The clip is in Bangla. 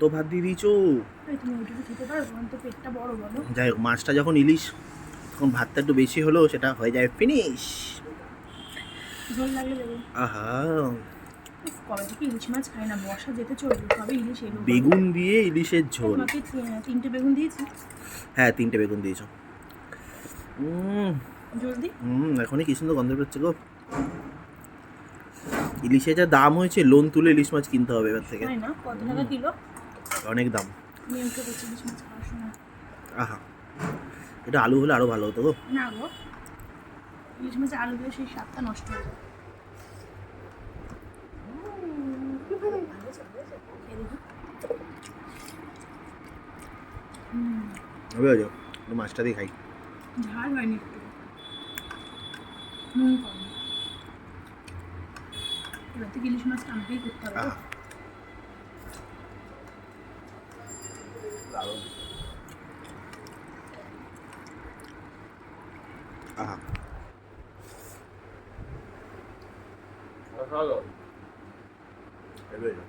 কত ভাত দিয়ে দিয়েছো। তুমি ওইটুকু খেতে পারো, তোমার তো পেটটা বড় বলো। যাই হোক, মাছটা যখন ইলিশ তখন ভাতটা একটু বেশি হলেও সেটা হয়ে যায় ফিনিশ। ঝোল লাগলে দেবো। আহা, কবে থেকে ইলিশ মাছ খাই না, বর্ষা যেতে চলবে, কবে ইলিশ এলো বলো? বেগুন দিয়ে ইলিশের ঝোল। তোমাকে 3টে বেগুন দিয়েছি। হ্যাঁ, 3টে বেগুন দিয়েছো। জলদি। এখনই কি সুন্দর গন্ধ বেরোচ্ছে গো। ইলিশের যা দাম হয়েছে, লোন তুলে ইলিশ মাছ কিনতে হবে এবার থেকে। তাই না? কত টাকা কিলো? অনেক দাম। আমি ওকে বলছি ইলিশ মাছ খাওয়ার সময়। আহা, এটা আলু হলে আরো ভালো হতো গো। না গো, ইলিশ মাছে আলু দিয়ে সেই স্বাদটা নষ্ট হয়ে যায়। হবে হয়ে যাও, মাছটা দিয়ে খাই। ঝাল হয়নি একটু, নুন কম। এবার থেকে ইলিশ মাছটা আমাকেই করতে হবে। আহা, আহা, হবে হয়ে যাও।